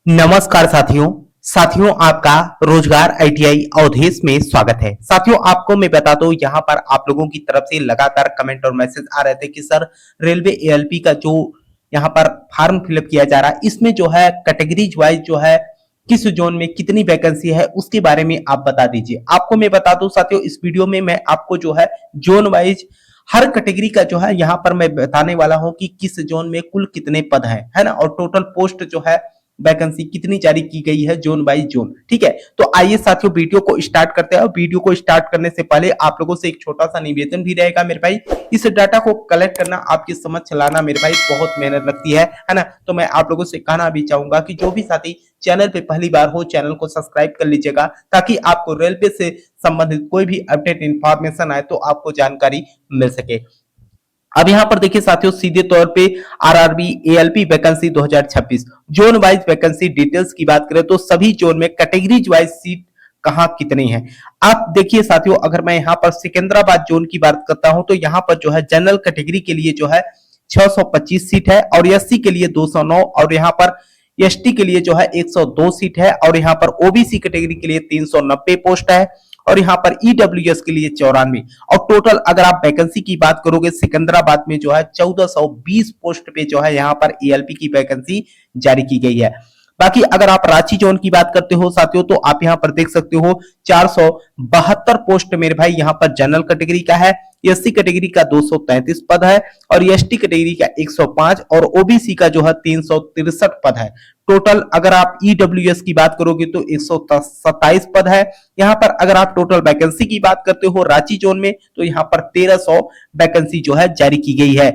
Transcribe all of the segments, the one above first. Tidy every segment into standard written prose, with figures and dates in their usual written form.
नमस्कार साथियों आपका रोजगार आईटीआई अवधेश में स्वागत है। साथियों आपको मैं बता दूं, यहाँ पर आप लोगों की तरफ से लगातार कमेंट और मैसेज आ रहे थे कि सर रेलवे एएलपी का जो यहाँ पर फॉर्म फिलअप किया जा रहा है, इसमें जो है कैटेगरीज वाइज जो है किस जोन में कितनी वैकेंसी है उसके बारे में आप बता दीजिए। आपको मैं बता दूं साथियों, इस वीडियो में मैं आपको जो है जोन वाइज हर कैटेगरी का जो है यहाँ पर मैं बताने वाला हूं कि किस जोन में कुल कितने पद हैं, है ना, और टोटल पोस्ट जो है वैकेंसी कितनी जारी की गई है जोन बाई जोन। ठीक है, तो आइए साथियों वीडियो को स्टार्ट करते हैं। वीडियो को स्टार्ट करने से पहले आप लोगों से एक छोटा सा निवेदन भी रहेगा मेरे भाई, इस डाटा को कलेक्ट करना आपकी समझ चलाना मेरे भाई बहुत मेहनत लगती है ना। तो मैं आप लोगों से कहना भी चाहूंगा कि जो भी साथी चैनल पे पहली बार हो चैनल को सब्सक्राइब कर लीजिएगा, ताकि आपको रेलवे से संबंधित कोई भी अपडेट इंफॉर्मेशन आए तो आपको जानकारी मिल सके। अब यहां पर देखिए साथियों, सीधे तौर पे RRB ALP vacancy 2026 zone wise vacancy details की बात करें तो सभी जोन में कैटेगरीज वाइज सीट कहां कितनी है आप देखिए साथियों। अगर मैं यहां पर सिकंदराबाद जोन की बात करता हूं तो यहां पर जो है जनरल कैटेगरी के लिए जो है 625 सीट है, और एससी के लिए 209, और यहां पर एसटी के लिए जो है 102 सीट है, और यहां पर ओबीसी कैटेगरी के लिए 390 पोस्ट है, और यहां पर ईडब्ल्यूएस के लिए 94। और टोटल अगर आप वैकेंसी की बात करोगे सिकंदराबाद में जो है 1420 पोस्ट पे जो है यहां पर एएलपी की वैकेंसी जारी की गई है। बाकी अगर आप रांची जोन की बात करते हो साथियों तो आप यहां पर देख सकते हो 472 पोस्ट मेरे भाई यहां पर जनरल कैटेगरी का है, एससी कैटेगरी का 233 पद है, और एसटी कैटेगरी का 105, और ओबीसी का जो है 363 पद है। टोटल अगर आप ईडब्ल्यूएस की बात करोगे तो 127 पद है। यहां पर अगर आप टोटल वैकेंसी की बात करते हो रांची जोन में तो यहां पर 1300 वैकेंसी जो है जारी की गई है।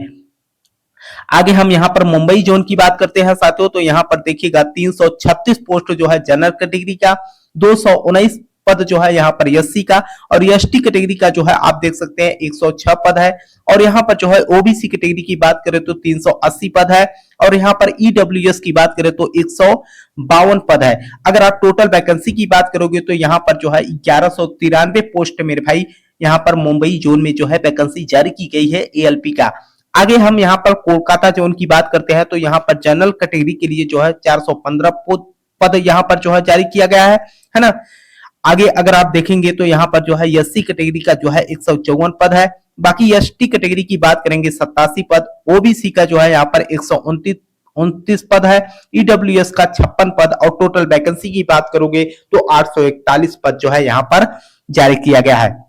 आगे हम यहां पर मुंबई जोन की बात करते हैं साथियों, तो यहां पर देखिएगा 336 पोस्ट जो है जनरल कैटेगरी का, 219 पद जो है यहां पर एससी का, और एसटी कैटेगरी का जो है आप देख सकते हैं 106 पद है, और यहां पर जो है ओबीसी कैटेगरी की बात करें तो 380 पद है, और यहां पर ईडब्ल्यूएस की बात करें तो 152 पद है। अगर आप टोटल वैकेंसी की बात करोगे तो यहां पर जो है 1193 पोस्ट मेरे भाई यहां पर मुंबई जोन में जो है वैकेंसी जारी की गई है एएलपी का। आगे हम यहाँ पर कोलकाता जोन की बात करते हैं तो यहाँ पर जनरल कैटेगरी के लिए जो है 415 पद यहाँ पर जो है जारी किया गया है ना। आगे अगर आप देखेंगे तो यहाँ पर जो है एससी कैटेगरी का जो है 154 पद है। बाकी एसटी कैटेगरी की बात करेंगे 87 पद, ओबीसी का जो है यहाँ पर 129 पद है, ईडब्ल्यूएस का 56 पद, और टोटल वैकेंसी की बात करोगे तो 841 पद जो है यहाँ पर जारी किया गया है।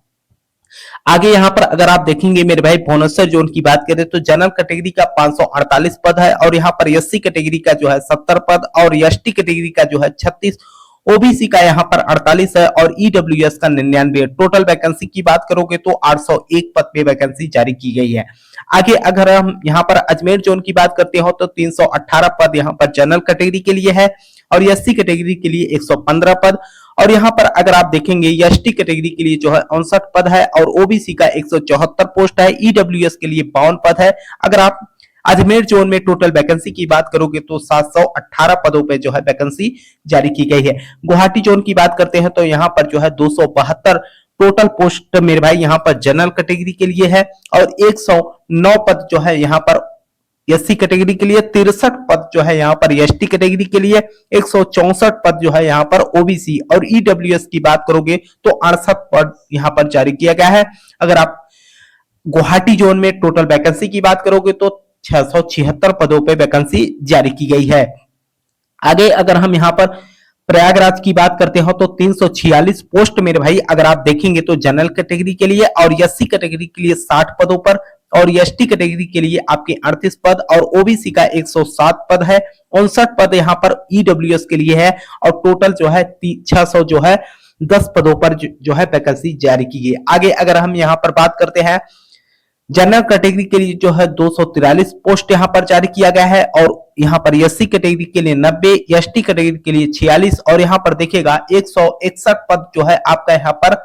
आगे यहां पर अगर आप देखेंगे मेरे भाई भुवनेश्वर जोन की बात करें तो जनरल कैटेगरी का 548 पद है, और यहां पर एससी कैटेगरी का जो है 70 पद, और एसटी कैटेगरी का जो है 36, ओबीसी का यहां पर 48 है, और ईडब्ल्यूएस का 99। टोटल वैकेंसी की बात करोगे तो 801 पद पे वैकेंसी जारी की गई है। आगे अगर हम यहां पर अजमेर जोन की बात करते हो तो 318 पद यहां पर जनरल कैटेगरी के लिए है, और एससी कैटेगरी के लिए 115 पद, और यहां पर अगर आप देखेंगे एसटी कैटेगरी के लिए जो है 59 पद है, और ओबीसी का 174 पोस्ट है, ईडब्ल्यूएस के लिए 52 पद है। अगर आप अजमेर जोन में टोटल वैकेंसी की बात करोगे तो 718 पदों पे जो है वैकेंसी जारी की गई है। गुवाहाटी जोन की बात करते हैं तो यहाँ पर जो है 272 टोटल पोस्ट मेरे भाई यहाँ पर जनरल कैटेगरी के लिए है, और 109 पद जो है यहाँ पर एससी कैटेगरी के लिए, 63 पद जो है यहाँ पर एसटी कैटेगरी के लिए, 164 पद जो है यहाँ पर ओबीसी, और ईडब्ल्यूएस की बात करोगे तो 68 पद यहाँ पर जारी किया गया है। अगर आप गुवाहाटी जोन में टोटल वैकेंसी की बात करोगे तो 676 पदों पे वैकेंसी जारी की गई है। आगे अगर हम यहाँ पर प्रयागराज की बात करते हो तो 346 पोस्ट मेरे भाई अगर आप देखेंगे तो जनरल कैटेगरी के लिए, और एससी कैटेगरी के लिए 60 पदों पर, और एसटी कैटेगरी के लिए आपके 38 पद, और ओबीसी का 107 पद है, 59 पद यहाँ पर ईडब्ल्यूएस के लिए है, और टोटल जो है 600 जो है 10 पदों पर जो है वैकेंसी जारी की गई। आगे अगर हम यहाँ पर बात करते हैं जनरल कैटेगरी के लिए जो है 243 पोस्ट यहाँ पर जारी किया गया है, और यहाँ पर एससी कैटेगरी के लिए 90, एसटी कैटेगरी के लिए 46, और यहाँ पर देखिएगा 161 पद जो है आपका यहाँ पर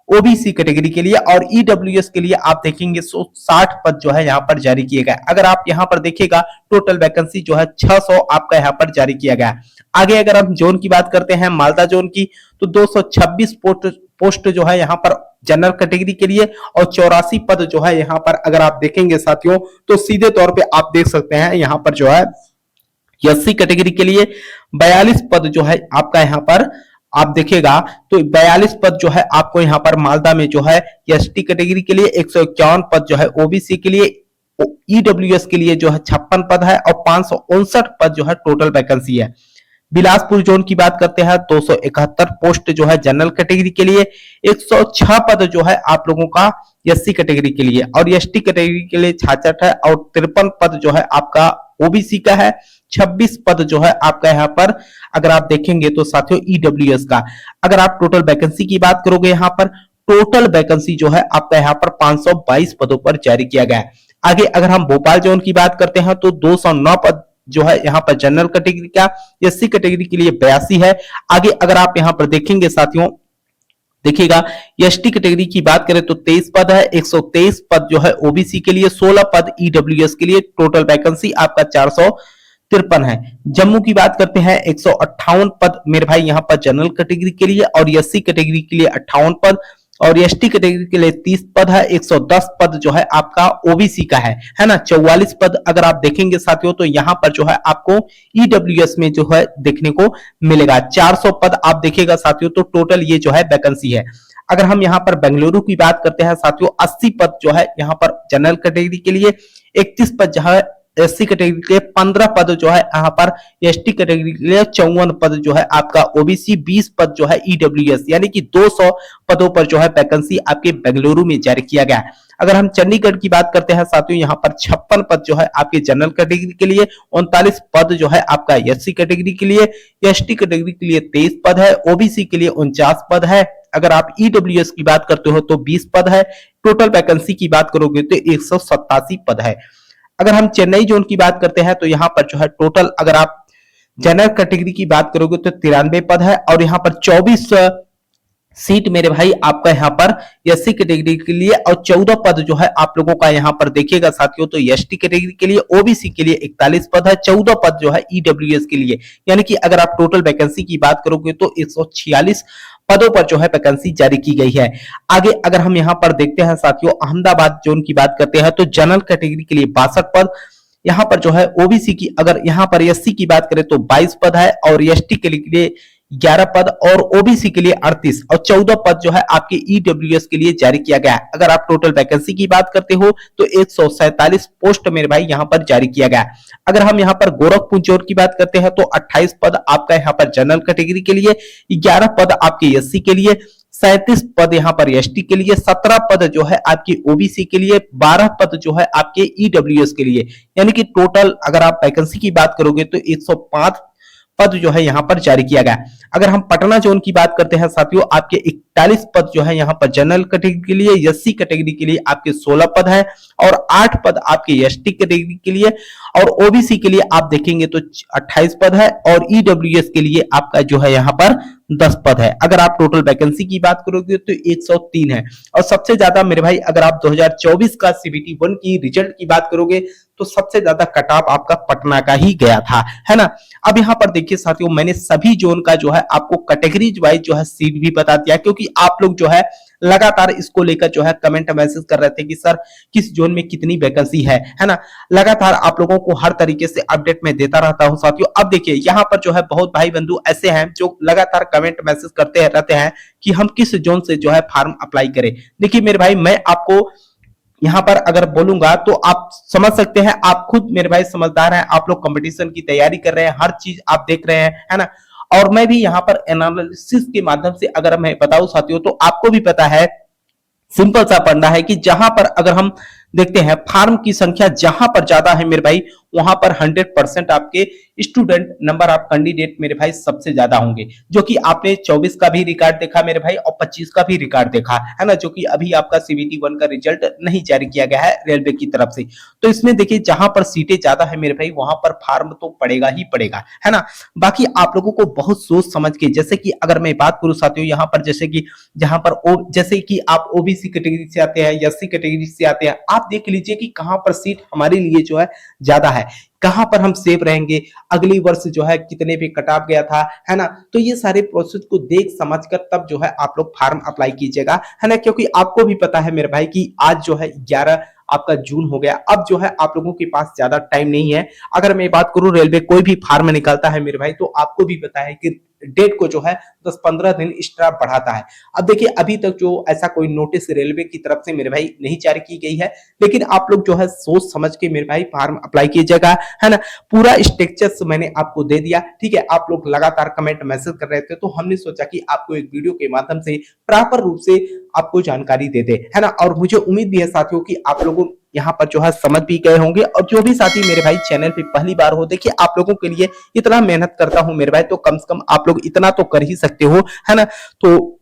ओबीसी कैटेगरी के लिए, और ईडब्ल्यूएस के लिए आप देखेंगे 60 पद जो है यहाँ पर जारी किए गए। अगर आप यहाँ पर देखिएगा टोटल वैकेंसी जो है 600 आपका यहाँ पर जारी किया गया। आगे अगर हम जोन की बात करते हैं मालदा जोन की तो 226 पोस्ट जो है यहाँ पर जनरल कैटेगरी के लिए, और 84 पद जो है यहाँ पर अगर आप देखेंगे साथियों तो सीधे तौर पे आप देख सकते हैं यहाँ पर जो है एससी कैटेगरी के लिए 42 पद जो है आपका यहाँ पर आप देखिएगा तो 42 पद जो है आपको यहाँ पर मालदा में जो है एसटी कैटेगरी के लिए 151 पद जो है ओबीसी के लिए, ईडब्ल्यूएस के लिए जो है 56 पद है और 559 पद जो है टोटल वैकेंसी है। बिलासपुर जोन की बात करते हैं 271 पोस्ट जो है जनरल कैटेगरी के लिए, 106 पद जो है आप लोगों का एससी कैटेगरी के लिए और एसटी कैटेगरी के लिए 66 है और 53 पद जो है आपका ओबीसी का है, 26 पद जो है आपका यहाँ पर अगर आप देखेंगे तो साथियों ईडब्ल्यूएस का। अगर आप टोटल वैकेंसी की बात करोगे यहाँ पर टोटल वैकेंसी जो है आपका यहाँ पर 522 पदों पर जारी किया गया है। आगे अगर हम भोपाल जोन की बात करते हैं तो 209 पद जो है यहाँ पर जनरल कैटेगरी का, एससी कैटेगरी के लिए 82 है। आगे अगर आप यहाँ पर देखेंगे साथियों देखिएगा एसटी कैटेगरी की बात करें तो 23 पद है, 123 पद जो है ओबीसी के लिए, 16 पद ईडब्ल्यूएस के लिए, टोटल वैकेंसी आपका 453 है। जम्मू की बात करते हैं 158 पद मेरे भाई यहाँ पर जनरल कैटेगरी के लिए और एससी कैटेगरी के लिए 58 पद और एसटी कैटेगरी के लिए 30 पद है, 110 पद जो है आपका ओबीसी का है ना। 44 पद अगर आप देखेंगे साथियों तो यहाँ पर जो है आपको ईडब्ल्यूएस में जो है देखने को मिलेगा। 400 पद आप देखिएगा साथियों तो टोटल ये जो है वैकेंसी है। अगर हम यहाँ पर बेंगलुरु की बात करते हैं साथियों 80 पद जो है यहाँ पर जनरल कैटेगरी के लिए, 31 पद जो है एससी कैटेगरी के लिए, 15 पद जो है यहाँ पर एसटी कैटेगरी के लिए, 54 पद जो है आपका ओबीसी, 20 पद जो है ईडब्ल्यूएस, यानी कि 200 पदों पर जो है वैकेंसी आपके बेंगलुरु में जारी किया गया है। अगर हम चंडीगढ़ की बात करते हैं साथियों यहाँ पर 56 पद जो है आपके जनरल कैटेगरी के लिए, 39 पद जो है आपका एससी कैटेगरी के लिए, एसटी कैटेगरी के लिए 23 पद है, ओबीसी के लिए 49 पद है। अगर आप ईडब्ल्यूएस की बात करते हो तो 20 पद है। टोटल वैकेंसी की बात करोगे तो 187 पद है। अगर हम चेन्नई जोन की बात करते हैं तो यहाँ पर जो है टोटल अगर आप जनरल कैटेगरी की बात करोगे तो 93 पद है और यहाँ पर 24 सीट मेरे भाई आपका यहाँ पर एससी कैटेगरी के लिए और 14 पद जो है आप लोगों का यहाँ पर देखिएगा साथियों तो एसटी कैटेगरी के लिए, ओबीसी के लिए 41 पद है, 14 पद जो है ईडब्ल्यूएस के लिए, यानी कि अगर आप टोटल वैकेंसी की बात करोगे तो 146 पदों पर जो है वैकेंसी जारी की गई है। आगे अगर हम यहाँ पर देखते हैं साथियों अहमदाबाद जोन की बात करते हैं तो जनरल कैटेगरी के लिए 62 पद, यहाँ पर जो है ओबीसी की अगर यहाँ पर एससी की बात करें तो 22 पद है और एसटी के लिए 11 पद और ओबीसी के लिए 38 और 14 पद जो है आपके ईडब्ल्यूएस के लिए जारी किया गया है। अगर आप टोटल वैकेंसी की बात करते हो तो 147 पोस्ट मेरे भाई यहाँ पर जारी किया गया है। अगर हम यहाँ पर गोरखपुर जोन की बात करते हैं तो 28 पद आपका यहाँ पर जनरल कैटेगरी के लिए, 11 पद आपके एससी के लिए, 37 पद यहाँ पर एसटी के लिए, 17 पद जो है आपकी ओबीसी के लिए, 12 पद जो है आपके ईडब्ल्यूएस के लिए, यानी कि टोटल अगर आप वैकेंसी की बात करोगे तो 105 पद जो है यहाँ पर जारी किया गया। अगर हम पटना जोन की बात करते हैं साथियों आपके 41 पद जो है यहाँ पर जनरल कैटेगरी के लिए, एससी कैटेगरी के लिए आपके 16 पद है और 8 पद आपके एसटी कैटेगरी के लिए और ओबीसी के लिए आप देखेंगे तो 28 पद है और ईडब्ल्यूएस के लिए आपका जो है यहाँ पर 10 पद है। अगर आप टोटल वैकेंसी की बात करोगे तो 103 है और सबसे ज्यादा मेरे भाई अगर आप 2024 का सीबीटी 1 की रिजल्ट की बात करोगे तो सबसे ज्यादा कट ऑफ आपका पटना का ही गया था, है ना। अब यहाँ पर देखिए साथियों मैंने सभी जोन का जो है आपको कैटेगरीज वाइज जो है सीट भी बता दिया, क्योंकि आप लोग जो है लगातार इसको लेकर जो है कमेंट मैसेज कर रहे थे कि सर किस जोन में कितनी वैकेंसी है ना। लगातार आप लोगों को हर तरीके से अपडेट में देता रहता हूं साथियों। अब देखिए यहाँ पर जो है बहुत भाई बंधु ऐसे हैं जो लगातार कमेंट मैसेज करते रहते हैं कि हम किस जोन से जो है फॉर्म अप्लाई करें। देखिए मेरे भाई मैं आपको यहाँ पर अगर बोलूंगा तो आप समझ सकते हैं, आप खुद मेरे भाई समझदार हैं, आप लोग कंपटीशन की तैयारी कर रहे हैं, हर चीज आप देख रहे हैं, है ना। और मैं भी यहाँ पर एनालिसिस के माध्यम से अगर मैं बताऊं साथियों तो आपको भी पता है सिंपल सा पढ़ना है कि जहां पर अगर हम देखते हैं फार्म की संख्या जहां पर ज्यादा है मेरे भाई वहां पर 100% आपके स्टूडेंट नंबर ऑफ कैंडिडेट मेरे भाई सबसे ज्यादा होंगे, जो कि आपने 24 का भी रिकॉर्ड देखा मेरे भाई और 25 का भी रिकॉर्ड देखा है ना, जो कि अभी आपका सीबीटी 1 का रिजल्ट नहीं जारी किया गया है रेलवे की तरफ से। तो इसमें देखिए जहां पर सीटें ज्यादा है मेरे भाई वहां पर फार्म तो पड़ेगा ही पड़ेगा, है ना। बाकी आप लोगों को बहुत सोच समझ के, जैसे कि अगर मैं बात करूं साथियों यहाँ पर जैसे कि जहां पर जैसे कि आप ओबीसी कैटेगरी से आते हैं, एससी कैटेगरी से आते हैं, आप आप देख लीजिए कि कहां पर सीट हमारे लिए जो है ज्यादा है, कहां पर हम सेफ रहेंगे, अगली वर्ष जो है कितने पे कट ऑफ गया था, है ना। तो ये सारे प्रोसेस को देख समझकर तब जो है आप लोग फार्म अप्लाई कीजिएगा, है ना, क्योंकि आपको भी पता है मेरे भाई कि आज जो है 11 आपका जून हो गया। अब जो है आप लोगों के पास ज्यादा टाइम नहीं है। अगर मैं बात करूं, रेलवे कोई भी फार्म निकालता है मेरे भाई, तो आपको भी पता है कि डेट को जो है 10-15 दिन एक्स्ट्रा बढ़ाता है। अब देखिए अभी तक जो ऐसा कोई नोटिस रेलवे की तरफ से मेरे भाई नहीं जारी की गई है, लेकिन आप लोग जो है सोच समझ के मेरे भाई फार्म अप्लाई कीजिएगा, है ना। पूरा स्ट्रक्चर्स मैंने आपको दे दिया, ठीक है। आप लोग लगातार कमेंट मैसेज कर रहे थे, तो हमने सोचा कि आपको एक वीडियो के माध्यम से प्रॉपर रूप से आपको जानकारी दे दे, है ना। और मुझे उम्मीद भी है साथियों कि आप लोगों यहाँ पर जो है समझ भी गए होंगे। और जो भी साथी मेरे भाई चैनल पे पहली बार हो, देखिए आप लोगों के लिए इतना मेहनत करता हूं मेरे भाई, तो कम से कम आप लोग इतना तो कर ही सकते हो, है ना। तो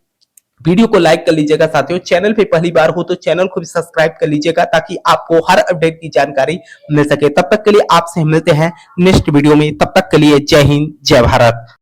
वीडियो को लाइक कर लीजिएगा साथियों, चैनल पे पहली बार हो तो चैनल को भी सब्सक्राइब कर लीजिएगा, ताकि आपको हर अपडेट की जानकारी मिल सके। तब तक के लिए आपसे मिलते हैं नेक्स्ट वीडियो में, तब तक के लिए जय हिंद जय भारत।